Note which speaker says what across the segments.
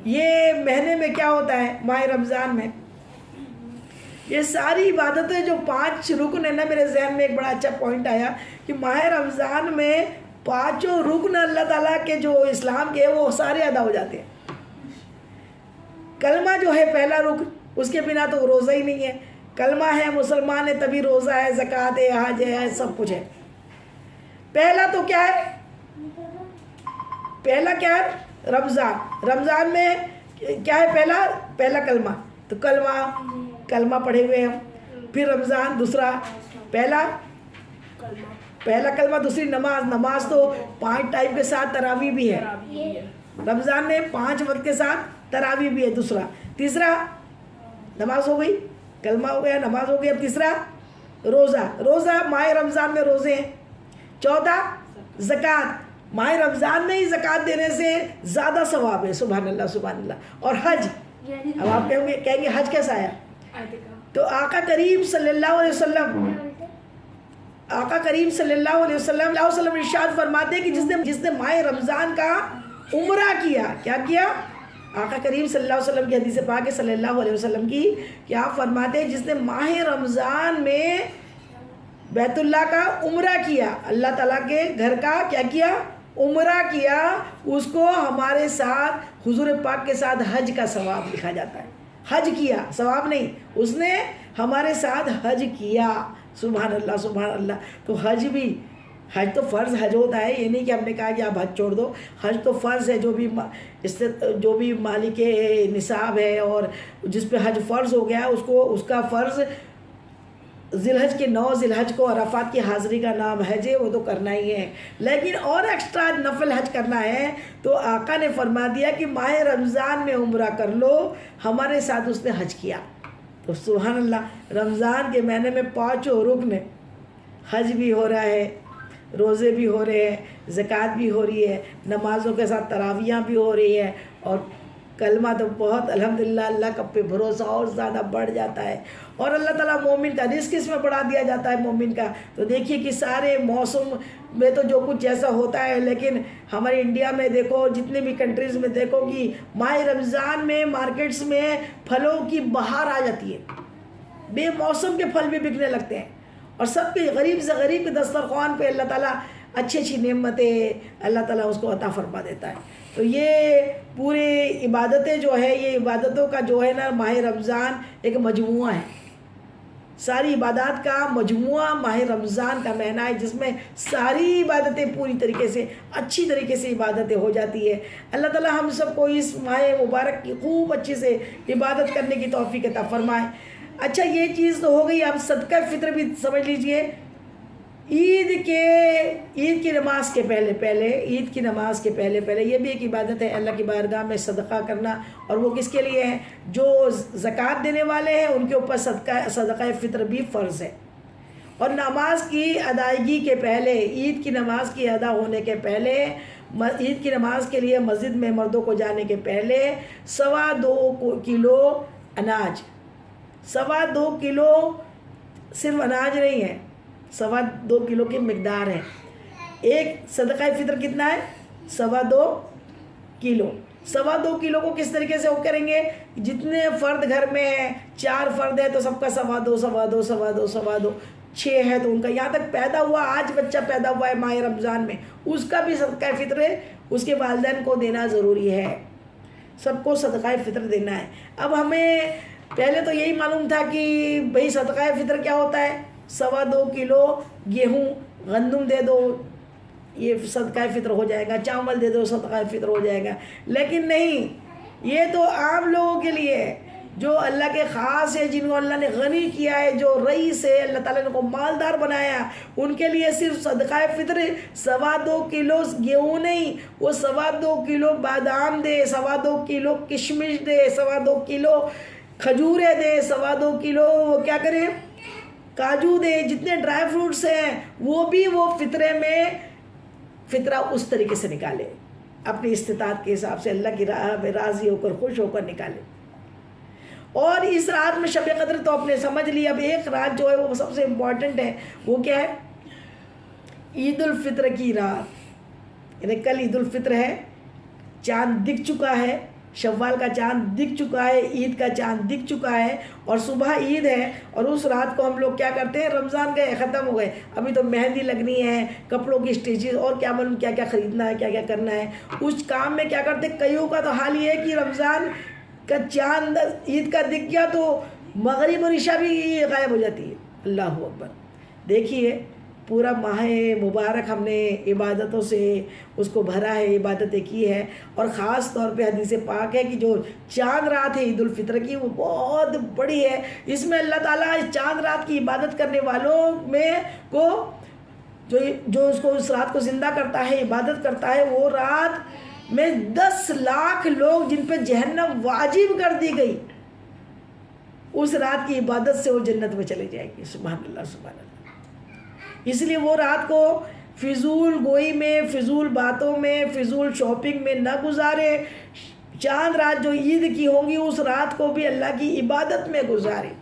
Speaker 1: یہ مہینے میں کیا ہوتا ہے ماہ رمضان میں یہ ساری عبادتیں جو 5 رکن ہیں نا، میرے ذہن میں ایک بڑا اچھا پوائنٹ آیا کہ ماہ رمضان میں 5 رکن اللہ تعالیٰ کے جو اسلام کے وہ سارے ادا ہو جاتے ہیں۔ کلمہ جو ہے پہلا رکن، اس کے بنا تو روزہ ہی نہیں ہے۔ کلمہ ہے، مسلمان ہے تبھی روزہ ہے، زکوٰۃ ہے، حج ہے، سب کچھ ہے۔ پہلا تو کیا ہے؟ پہلا کیا ہے؟ رمضان۔ رمضان میں کیا ہے؟ پہلا کلمہ، تو کلمہ پڑھے ہوئے ہم۔ پھر رمضان دوسرا، پہلا کلمہ، دوسری نماز تو 5 ٹائم کے ساتھ تراویح بھی ہے رمضان میں، 5 وقت کے ساتھ تراویح بھی ہے دوسرا۔ تیسرا نماز ہو گئی، کلمہ ہو گیا، نماز ہو گیا۔ تیسرا روزہ ماہ رمضان میں روزے ہیں۔ چوتھا زکوٰۃ، ماہ رمضان میں ہی زکوٰۃ دینے سے زیادہ ثواب ہے۔ سبحان اللہ سبحان اللہ۔ اور حج، اب آپ کہیں گے حج کیسا آیا؟ تو آقا کریم صلی اللہ علیہ وسلم ارشاد فرماتے ہیں کہ جس نے ماہ رمضان کا عمرہ کیا، کیا کیا؟ آقا کریم صلی اللہ علیہ وسلم کی حدیث پاک ہے صلی اللہ علیہ وسلم کی، کہ آپ فرماتے ہیں جس نے ماہ رمضان میں بیت اللہ کا عمرہ کیا، اللہ تعالیٰ کے گھر کا کیا کیا؟ عمرہ کیا، اس کو ہمارے ساتھ حضور پاک کے ساتھ حج کا ثواب لکھا جاتا ہے۔ حج کیا، ثواب نہیں، اس نے ہمارے ساتھ حج کیا۔ سبحان اللہ سبحان اللہ۔ تو حج تو فرض حج ہوتا ہے، یہ نہیں کہ ہم نے کہا کہ آپ حج چھوڑ دو۔ حج تو فرض ہے، جو بھی مالک نصاب ہے اور جس پہ حج فرض ہو گیا اس کا فرض ذی الحج کے 9 ذی الحج کو عرفات کی حاضری کا نام حج ہے، وہ تو کرنا ہی ہے۔ لیکن اور ایکسٹرا نفل حج کرنا ہے تو آقا نے فرما دیا کہ ماہ رمضان میں عمرہ کر لو، ہمارے ساتھ اس نے حج کیا۔ تو سبحان اللہ، رمضان کے مہینے میں 5 رکن، حج بھی ہو رہا ہے، روزے بھی ہو رہے ہیں، زکوٰۃ بھی ہو رہی ہے، نمازوں کے ساتھ تراویحاں بھی ہو رہی ہے، اور کلمہ تو بہت الحمدللہ اللہ کا پہ بھروسہ اور زیادہ بڑھ جاتا ہے، اور اللہ تعالیٰ مومن کا رزق اس میں بڑھا دیا جاتا ہے مومن کا۔ تو دیکھیے کہ سارے موسم میں تو جو کچھ جیسا ہوتا ہے، لیکن ہمارے انڈیا میں دیکھو، جتنے بھی کنٹریز میں دیکھو کہ ماہ رمضان میں مارکیٹس میں پھلوں کی بہار آ جاتی ہے، بے موسم کے پھل بھی بکنے لگتے ہیں، اور سب کے غریب سے غریب کے دسترخوان پہ اللہ تعالیٰ اچھی اچھی نعمتیں اللہ تعالیٰ اس کو عطا فرما دیتا ہے۔ تو یہ پورے عبادتیں جو ہے، یہ عبادتوں کا جو ہے نا ماہ رمضان ایک مجموعہ ہے، ساری عبادات کا مجموعہ ماہ رمضان کا مہینہ ہے، جس میں ساری عبادتیں پوری طریقے سے اچھی طریقے سے عبادتیں ہو جاتی ہے۔ اللہ تعالیٰ ہم سب کو اس ماہ مبارک کی خوب اچھے سے عبادت کرنے کی توفیق عطا فرمائے۔ اچھا، یہ چیز تو ہو گئی، آپ صدقہ فطر بھی سمجھ لیجئے۔ عید کی نماز کے پہلے یہ بھی ایک عبادت ہے، اللہ کی بارگاہ میں صدقہ کرنا، اور وہ کس کے لیے ہے؟ جو زکوٰۃ دینے والے ہیں ان کے اوپر صدقہ فطر بھی فرض ہے۔ اور نماز کی ادائیگی کے پہلے، عید کی نماز کی ادا ہونے کے پہلے، عید کی نماز کے لیے مسجد میں مردوں کو جانے کے پہلے 2.25 کلو اناج، 2.25 کلو صرف اناج نہیں ہے، 2.25 کلو کی مقدار ہے۔ ایک صدقہ فطر کتنا ہے؟ 2.25 کلو۔ 2.25 کلو کو کس طریقے سے وہ کریں گے؟ جتنے فرد گھر میں ہیں، 4 فرد ہے تو سب کا 2.25 6 ہے تو ان کا، یہاں تک پیدا ہوا، آج بچہ پیدا ہوا ہے ماہ رمضان میں، اس کا بھی صدقہ فطر اس کے والدین کو دینا ضروری ہے، سب کو صدقہ فطر دینا ہے۔ اب ہمیں پہلے تو یہی معلوم تھا کہ بھئی صدقہ فطر کیا ہوتا ہے، 2.25 کلو گیہوں گندم دے دو یہ صدقہ فطر ہو جائے گا، چاول دے دو صدقہ فطر ہو جائے گا، لیکن نہیں، یہ تو عام لوگوں کے لیے ہے، جو اللہ کے خاص ہے، جن کو اللہ نے غنی کیا ہے، جو رئیس ہے، اللہ تعالیٰ نے کو مالدار بنایا، ان کے لیے صرف صدقہ فطر 2.25 کلو گیہوں نہیں، وہ 2.25 کلو بادام دے، 2.25 کلو کشمش دے، 2.25 کلو کھجورے دے، 2.25 کلو کیا کریں کاجو دے، جتنے ڈرائی فروٹس ہیں وہ فطرے میں فطرہ اس طریقے سے نکالے، اپنی استطاعت کے حساب سے اللہ کی راہ میں راضی ہو کر خوش ہو کر نکالے۔ اور اس رات میں شب قدر تو آپ نے سمجھ لی، اب ایک رات جو ہے وہ سب سے امپورٹنٹ ہے، وہ کیا ہے؟ عید الفطر کی رات، یعنی کل عید الفطر ہے، چاند دکھ چکا ہے، شوال کا چاند دکھ چکا ہے، عید کا چاند دکھ چکا ہے، اور صبح عید ہے، اور اس رات کو ہم لوگ کیا کرتے ہیں، رمضان گئے ختم ہو گئے، ابھی تو مہندی لگنی ہے، کپڑوں کی اسٹیچز اور کیا معلوم کیا کیا خریدنا ہے، کیا کیا کرنا ہے، اس کام میں کیا کرتے ہیں، کئیوں کا تو حال یہ ہے کہ رمضان کا چاند عید کا دکھ گیا تو مغرب اور عشاء بھی غائب ہو جاتی ہے۔ اللہ اکبر۔ دیکھیے پورا ماہ مبارک ہم نے عبادتوں سے اس کو بھرا ہے، عبادتیں کی ہے، اور خاص طور پہ حدیث پاک ہے کہ جو چاند رات ہے عید الفطر کی وہ بہت بڑی ہے۔ اس میں اللہ تعالیٰ اس چاند رات کی عبادت کرنے والوں میں کو جو اس کو اس رات کو زندہ کرتا ہے، عبادت کرتا ہے، وہ رات میں 10 لاکھ لوگ جن پہ جہنم واجب کر دی گئی، اس رات کی عبادت سے وہ جنت میں چلے جائیں گے۔ سبحان اللہ سبحان اللہ۔ اس لیے وہ رات کو فضول گوئی میں، فضول باتوں میں، فضول شاپنگ میں نہ گزارے۔ چاند رات جو عید کی ہوں گی اس رات کو بھی اللہ کی عبادت میں گزارے،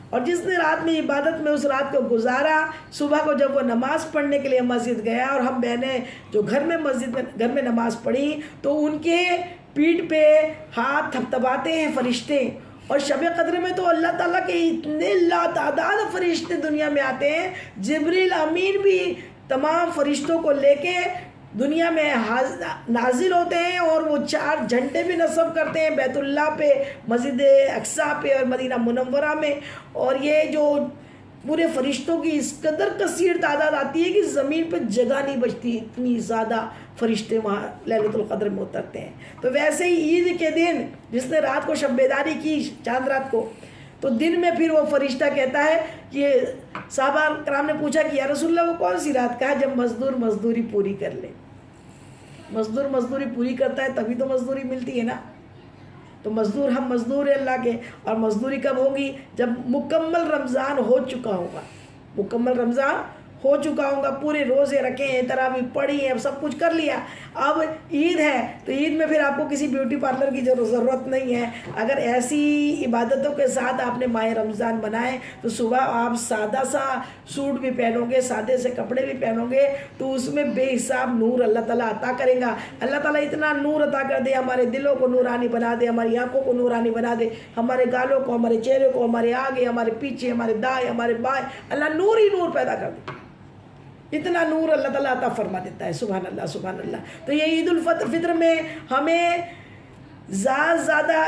Speaker 1: اور جس نے رات میں عبادت میں اس رات کو گزارا، صبح کو جب وہ نماز پڑھنے کے لیے مسجد گیا، اور ہم بہنیں جو گھر میں نماز پڑھی تو ان کے پیٹھ پہ ہاتھ تھپتھپاتے ہیں فرشتے، اور شب قدر میں تو اللہ تعالیٰ کے اتنے لاتعداد فرشتے دنیا میں آتے ہیں، جبریل امین بھی تمام فرشتوں کو لے کے دنیا میں نازل ہوتے ہیں، اور وہ 4 جھنڈے بھی نصب کرتے ہیں بیت اللہ پہ، مسجد اقصیٰ پہ اور مدینہ منورہ میں، اور یہ جو پورے فرشتوں کی اس قدر کثیر تعداد آتی ہے کہ زمین پہ جگہ نہیں بچتی، اتنی زیادہ فرشتے وہاں لیلۃ القدر میں اترتے ہیں۔ تو ویسے ہی عید کے دن جس نے رات کو شب بیداری کی چاند رات کو، تو دن میں پھر وہ فرشتہ کہتا ہے کہ صحابہ کرام نے پوچھا کہ یا رسول اللہ وہ کون سی رات؟ کہا جب مزدور مزدوری پوری کر لے۔ مزدور مزدوری پوری کرتا ہے تبھی تو مزدوری ملتی ہے نا۔ تو مزدور ہم مزدور ہیں اللہ کے، اور مزدوری کب ہوگی؟ جب مکمل رمضان ہو چکا ہوگا، مکمل رمضان ہو چکا ہوگا، پورے روزے رکھے ہیں، تراویح پڑھی ہے، سب کچھ کر لیا، اب عید ہے تو عید میں پھر آپ کو کسی بیوٹی پارلر کی ضرورت نہیں ہے۔ اگر ایسی عبادتوں کے ساتھ آپ نے ماہ رمضان بنائے تو صبح آپ سادہ سا سوٹ بھی پہنو گے، سادے سے کپڑے بھی پہنو گے، تو اس میں بے حساب نور اللہ تعالیٰ عطا کرے گا۔ اللہ تعالیٰ اتنا نور عطا کر دے، ہمارے دلوں کو نورانی بنا دے، ہماری آنکھوں کو نورانی بنا دے، ہمارے گالوں کو، ہمارے چہرے کو، ہمارے آگے، ہمارے پیچھے، ہمارے دائیں، ہمارے بائیں، اللہ نور ہی نور پیدا کر دے، اتنا نور اللہ تعالیٰ عطا فرما دیتا ہے۔ سبحان اللہ سبحان اللہ۔ تو یہ عید الفطر میں ہمیں زیادہ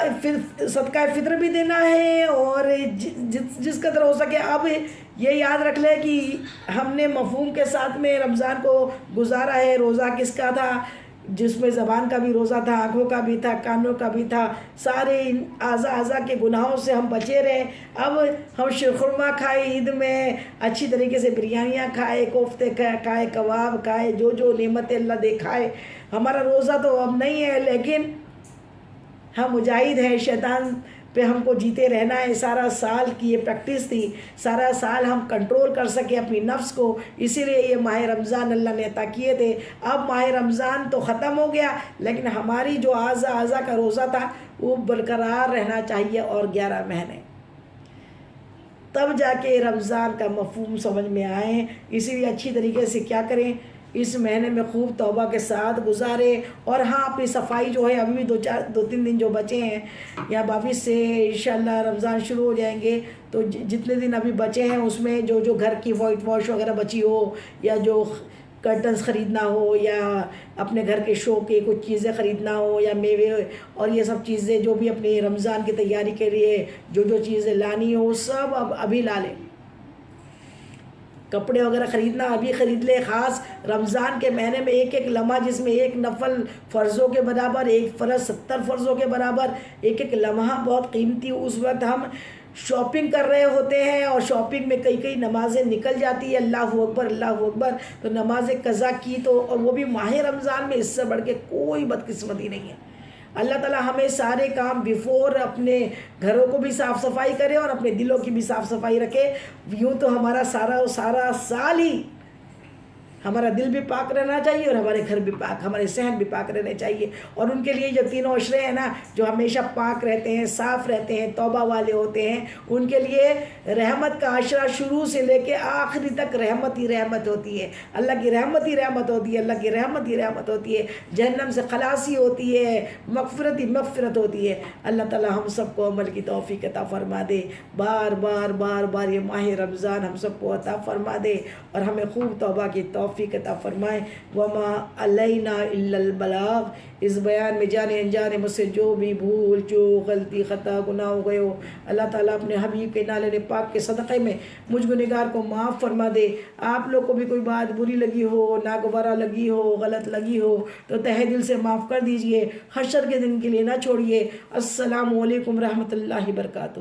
Speaker 1: صدقہ فطر بھی دینا ہے، اور جس قدر ہو سکے۔ اب یہ یاد رکھ لے کہ ہم نے مفہوم کے ساتھ میں رمضان کو گزارا ہے۔ روزہ کس کا تھا؟ جس میں زبان کا بھی روزہ تھا، آنکھوں کا بھی تھا، کانوں کا بھی تھا، سارے اعضاء کے گناہوں سے ہم بچے رہے۔ اب ہم شیرخرما کھائے عید میں، اچھی طریقے سے بریانیاں کھائے، کوفتے کھائے، کباب کھائے، جو نعمت اللہ دے کھائے۔ ہمارا روزہ تو اب نہیں ہے، لیکن ہم مجاہد ہیں، شیطان پہ ہم کو جیتے رہنا ہے۔ سارا سال کی یہ پریکٹس تھی، سارا سال ہم کنٹرول کر سکے اپنی نفس کو، اسی لیے یہ ماہ رمضان اللہ نے عطا کیے تھے۔ اب ماہ رمضان تو ختم ہو گیا، لیکن ہماری جو اعضاء کا روزہ تھا وہ برقرار رہنا چاہیے، اور 11 مہینے، تب جا کے رمضان کا مفہوم سمجھ میں آئے۔ اسی لیے اچھی طریقے سے کیا کریں، اس مہینے میں خوب توبہ کے ساتھ گزارے، اور ہاں اپنی صفائی جو ہے ابھی بھی 2-3 دن جو بچے ہیں، یا 22 سے انشاءاللہ رمضان شروع ہو جائیں گے، تو جتنے دن ابھی بچے ہیں اس میں جو گھر کی وائٹ واش وغیرہ بچی ہو، یا جو کرٹنز خریدنا ہو، یا اپنے گھر کے شو کے کچھ چیزیں خریدنا ہو، یا میوے اور یہ سب چیزیں جو بھی اپنی رمضان کی تیاری کے لیے جو چیزیں لانی ہو، سب ابھی لا لیں۔ کپڑے وغیرہ خریدنا ابھی خرید لے۔ خاص رمضان کے مہینے میں ایک لمحہ، جس میں ایک نفل فرضوں کے برابر، ایک فرض 70 فرضوں کے برابر، ایک لمحہ بہت قیمتی، اس وقت ہم شاپنگ کر رہے ہوتے ہیں، اور شاپنگ میں کئی نمازیں نکل جاتی ہے، اللہ اکبر اللہ اکبر، تو نماز قضا کی تو، اور وہ بھی ماہ رمضان میں، اس سے بڑھ کے کوئی بدقسمتی نہیں ہے۔ اللہ تعالیٰ ہمیں سارے کام بیفور اپنے گھروں کو بھی صاف صفائی کرے، اور اپنے دلوں کی بھی صاف صفائی رکھے۔ یوں تو ہمارا سارا سال ہی ہمارا دل بھی پاک رہنا چاہیے اور ہمارے گھر بھی پاک، ہمارے صحن بھی پاک رہنے چاہیے. اور ان کے لیے جو تینوں عشرے ہیں نا، جو ہمیشہ پاک رہتے ہیں، صاف رہتے ہیں، توبہ والے ہوتے ہیں، ان کے لیے رحمت کا عشرہ شروع سے لے کے آخری تک رحمت ہی رحمت ہوتی ہے. اللہ کی رحمت ہی رحمت ہوتی ہے، اللہ کی رحمت ہی رحمت ہوتی ہے. جہنم سے خلاصی ہوتی ہے، مغفرت ہی مغفرت ہوتی ہے. اللہ تعالی ہم سب کو عمل کی توفیق عطا فرما دے. بار بار بار بار یہ ماہ رمضان ہم سب کو عطا فرما دے اور ہمیں خوب توبہ کی توفیق عطا فرمائے. وما علینا الا البلاغ. اس بیان میں جانے انجانے مجھ سے جو بھی بھول چوک غلطی خطا گناہ ہو گئے ہو، اللہ تعالیٰ اپنے حبیب کے نالے پاک کے صدقے میں مجھ گنہگار کو معاف فرما دے. آپ لوگ کو بھی کوئی بات بری لگی ہو، ناگوارہ لگی ہو، غلط لگی ہو تو تہہ دل سے معاف کر دیجئے. حشر کے دن کے لیے نہ چھوڑیے. السلام علیکم رحمۃ اللہ وبرکاتہ.